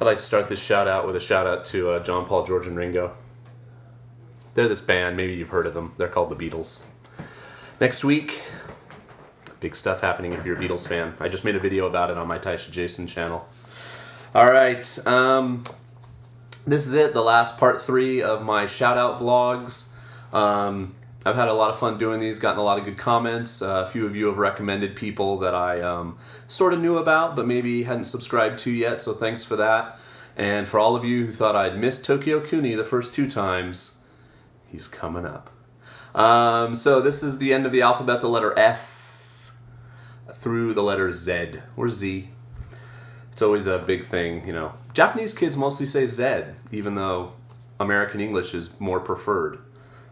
I'd like to start this shout out with a shout out to John, Paul, George, and Ringo. They're this band, maybe you've heard of them. They're called the Beatles. Next week, big stuff happening if you're a Beatles fan. I just made a video about it on my TeachinginJapan channel. Alright, this is it, the last part 3 of my shout out vlogs. I've had a lot of fun doing these, gotten a lot of good comments. A few of you have recommended people that I sort of knew about, but maybe hadn't subscribed to yet, so thanks for that. And for all of you who thought I'd missed Tokyo Cooney the first 2 times, he's coming up. So this is the end of the alphabet, the letter S through the letter Z, or Z. It's always a big thing, you know. Japanese kids mostly say Z, even though American English is more preferred.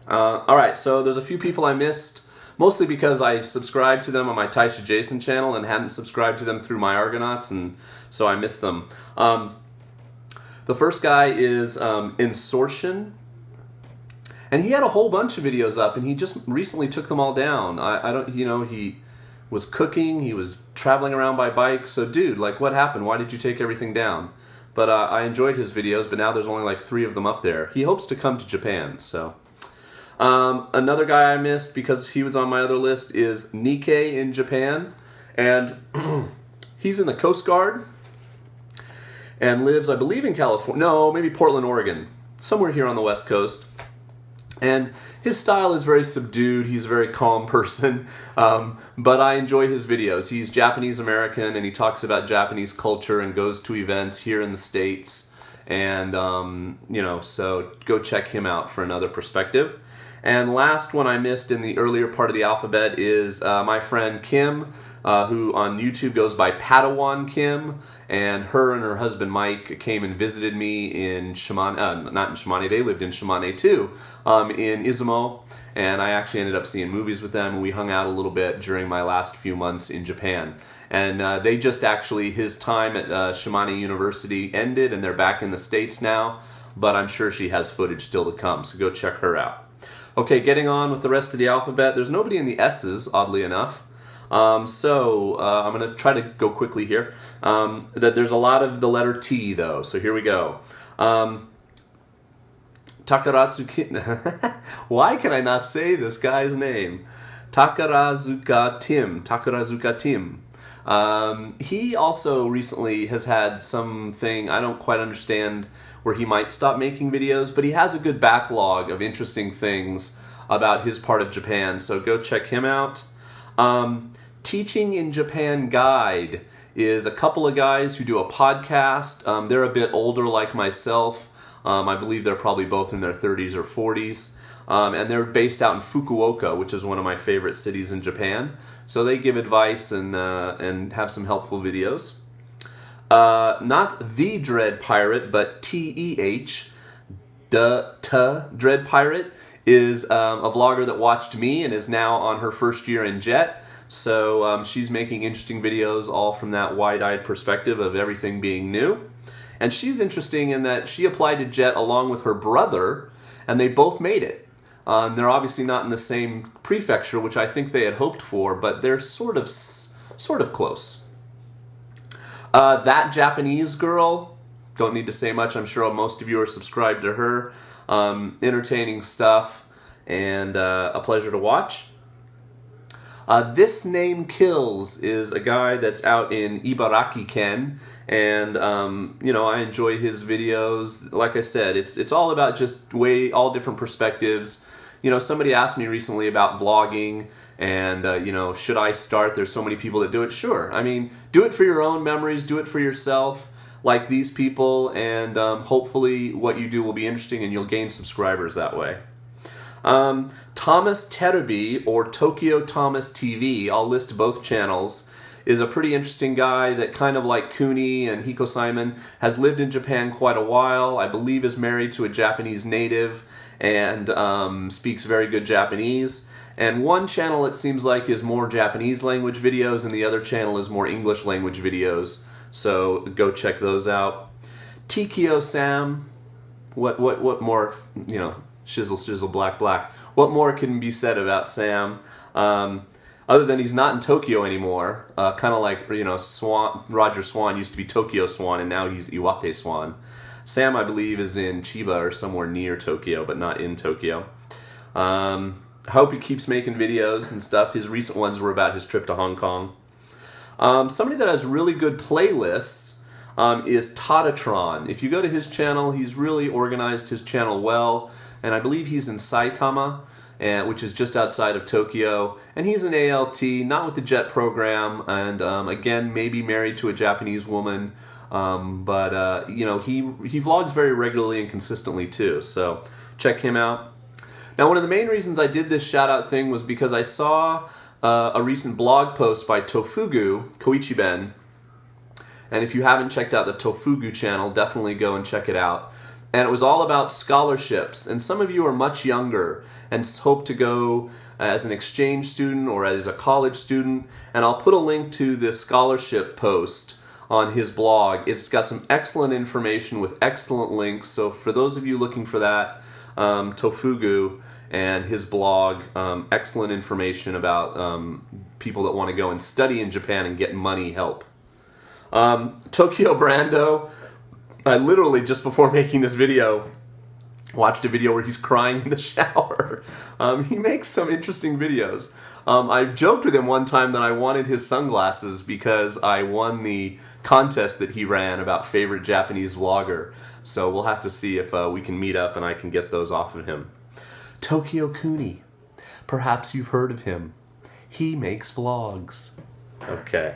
Alright, so there's a few people I missed, mostly because I subscribed to them on my TeachinginJapan channel and hadn't subscribed to them through Myargonauts, and so I missed them. The first guy is Ensortion, and he had a whole bunch of videos up, and he just recently took them all down. I don't, you know, he was cooking, he was traveling around by bike, so dude, like, what happened? Why did you take everything down? But I enjoyed his videos, but now there's only like 3 of them up there. He hopes to come to Japan, so... another guy I missed because he was on my other list is NikkeinJapan, and he's in the Coast Guard and lives, I believe, in California. No, maybe Portland, Oregon, somewhere here on the West Coast. And his style is very subdued. He's a very calm person, but I enjoy his videos. He's Japanese American, and he talks about Japanese culture and goes to events here in the States. And you know, so go check him out for another perspective. And last one I missed in the earlier part of the alphabet is my friend Kim, who on YouTube goes by Padawan Kim, and her husband Mike came and visited me in Shimane, not in Shimane, they lived in Shimane too, in Izumo, and I actually ended up seeing movies with them, and we hung out a little bit during my last few months in Japan. And they just actually, his time at Shimane University ended, and they're back in the States now, but I'm sure she has footage still to come, so go check her out. Okay, getting on with the rest of the alphabet. There's nobody in the S's, oddly enough. I'm going to try to go quickly here. There's a lot of the letter T, though, so here we go. Takarazuki... Why can I not say this guy's name? Takarazuka Tim. He also recently has had something, I don't quite understand, where he might stop making videos, but he has a good backlog of interesting things about his part of Japan, so go check him out. TeachinginJapanGuide is a couple of guys who do a podcast. They're a bit older like myself. I believe they're probably both in their 30s or 40s. And they're based out in Fukuoka, which is one of my favorite cities in Japan. So they give advice and have some helpful videos. Not TheDreadPirate, but TehDreadPirate is a vlogger that watched me and is now on her first year in JET. So she's making interesting videos all from that wide-eyed perspective of everything being new. And she's interesting in that she applied to JET along with her brother, and they both made it. They're obviously not in the same prefecture, which I think they had hoped for, but they're sort of close. thatJapanese girl, don't need to say much. I'm sure most of you are subscribed to her. Entertaining stuff and a pleasure to watch. thisnamekills is a guy that's out in Ibaraki-ken, and you know, I enjoy his videos. Like I said, it's all about just all different perspectives. You know, somebody asked me recently about vlogging, and you know, should I start? There's so many people that do it. Sure, I mean, do it for your own memories, do it for yourself, like these people, and hopefully what you do will be interesting and you'll gain subscribers that way. Thomasterebi, or TokyoThomasTV, I'll list both channels, is a pretty interesting guy that, kind of like Cooney and Hiko Simon, has lived in Japan quite a while. I believe is married to a Japanese native and speaks very good Japanese. And one channel, it seems like, is more Japanese language videos, and the other channel is more English language videos. So go check those out. Tikio Sam, what more, you know, shizzle, shizzle, black, black. What more can be said about Sam? other than he's not in Tokyo anymore, kind of like, you know, Roger Swan used to be Tokyo Swan, and now he's Iwate Swan. Sam, I believe, is in Chiba or somewhere near Tokyo, but not in Tokyo. I hope he keeps making videos and stuff. His recent ones were about his trip to Hong Kong. Somebody that has really good playlists is Tatatron. If you go to his channel, he's really organized his channel well, and I believe he's in Saitama, which is just outside of Tokyo, and he's an ALT, not with the JET program, and again, maybe married to a Japanese woman, but you know, he vlogs very regularly and consistently too, so check him out. Now, one of the main reasons I did this shout-out thing was because I saw a recent blog post by Tofugu, Koichiben, and if you haven't checked out the Tofugu channel, definitely go and check it out. And it was all about scholarships, and some of you are much younger and hope to go as an exchange student or as a college student, and I'll put a link to this scholarship post on his blog. It's got some excellent information with excellent links, so for those of you looking for that, Tofugu and his blog, excellent information about people that want to go and study in Japan and get money help. Tokyo Brando, I literally, just before making this video, watched a video where he's crying in the shower. He makes some interesting videos. I joked with him one time that I wanted his sunglasses because I won the contest that he ran about favorite Japanese vlogger. So we'll have to see if we can meet up and I can get those off of him. Tokyo Cooney. Perhaps you've heard of him. He makes vlogs. Okay.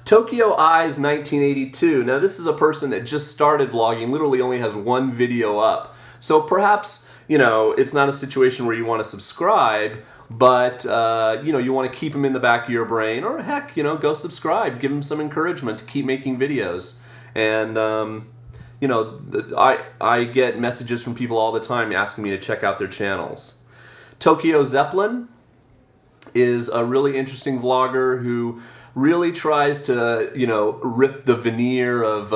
Tokyo Eyes 1982. Now this is a person that just started vlogging, literally only has one video up. So perhaps, you know, it's not a situation where you want to subscribe, but, you know, you want to keep him in the back of your brain, or heck, you know, go subscribe, give him some encouragement to keep making videos. And, you know, I get messages from people all the time asking me to check out their channels. Tokyo Zeppelin is a really interesting vlogger who really tries to, you know, rip the veneer of,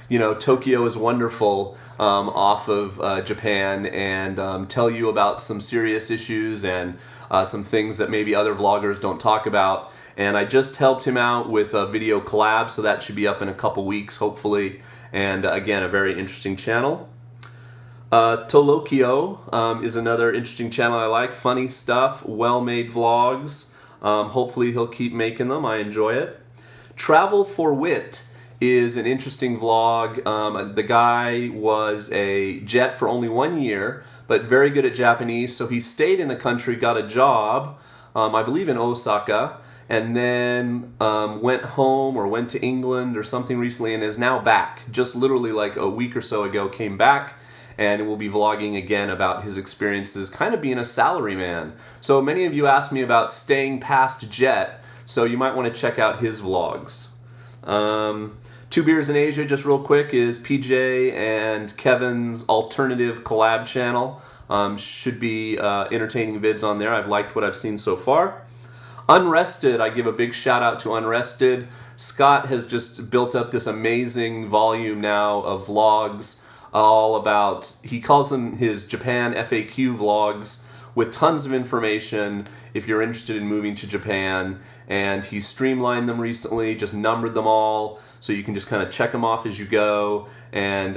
you know, Tokyo is wonderful off of Japan, and tell you about some serious issues and some things that maybe other vloggers don't talk about. And I just helped him out with a video collab, so that should be up in a couple weeks, hopefully. And again, a very interesting channel. Tolokio is another interesting channel I like. Funny stuff, well-made vlogs. Hopefully he'll keep making them. I enjoy it. Travel for Wit is an interesting vlog. The guy was a jet for only 1 year, but very good at Japanese, so he stayed in the country, got a job, I believe in Osaka, and then went home or went to England or something recently and is now back. Just literally like a week or so ago came back, and will be vlogging again about his experiences kind of being a salaryman. So many of you asked me about staying past jet, so you might want to check out his vlogs. twobeersinasia, just real quick, is PJ and Kevin's alternative collab channel. Should be entertaining vids on there. I've liked what I've seen so far. Unrested, I give a big shout out to Unrested. Scott has just built up this amazing volume now of vlogs, all about, he calls them his Japan FAQ vlogs, with tons of information if you're interested in moving to Japan. And he streamlined them recently, just numbered them all, so you can just kind of check them off as you go. And,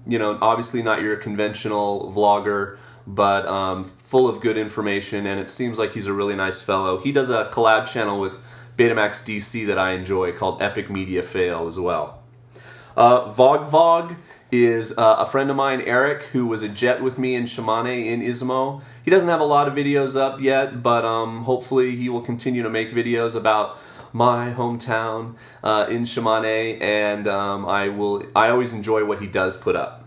you know, obviously not your conventional vlogger, but full of good information, and it seems like he's a really nice fellow. He does a collab channel with Betamax DC that I enjoy called Epic Media Fail as well. Vog is a friend of mine, Eric, who was a jet with me in Shimane in Izumo. He doesn't have a lot of videos up yet, but hopefully he will continue to make videos about my hometown in Shimane, and I always enjoy what he does put up.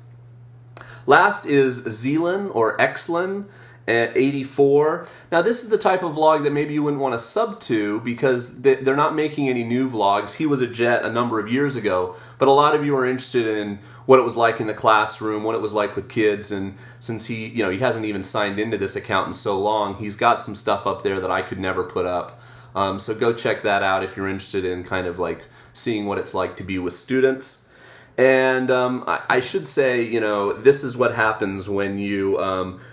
Last is Zealand or Exlin at 84. Now this is the type of vlog that maybe you wouldn't want to sub to because they're not making any new vlogs. He was a jet a number of years ago, but a lot of you are interested in what it was like in the classroom, what it was like with kids, and since he, you know, he hasn't even signed into this account in so long, he's got some stuff up there that I could never put up. So go check that out if you're interested in kind of like seeing what it's like to be with students. And I should say, you know, this is what happens when you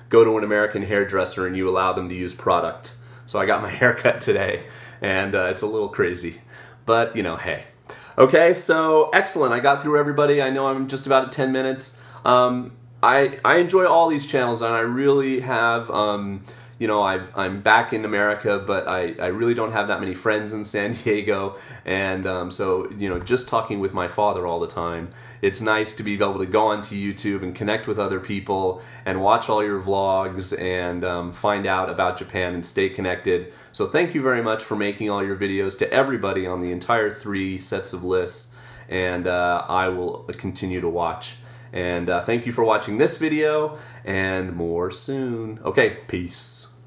go to an American hairdresser and you allow them to use product. So I got my hair cut today, and it's a little crazy. But, you know, hey. Okay, so excellent. I got through everybody. I know I'm just about at 10 minutes. I enjoy all these channels, and I really have, you know, I'm back in America, but I really don't have that many friends in San Diego, and so, you know, just talking with my father all the time, it's nice to be able to go onto YouTube and connect with other people and watch all your vlogs and find out about Japan and stay connected. So thank you very much for making all your videos, to everybody on the entire 3 sets of lists, and I will continue to watch. And thank you for watching this video, and more soon. Okay, peace.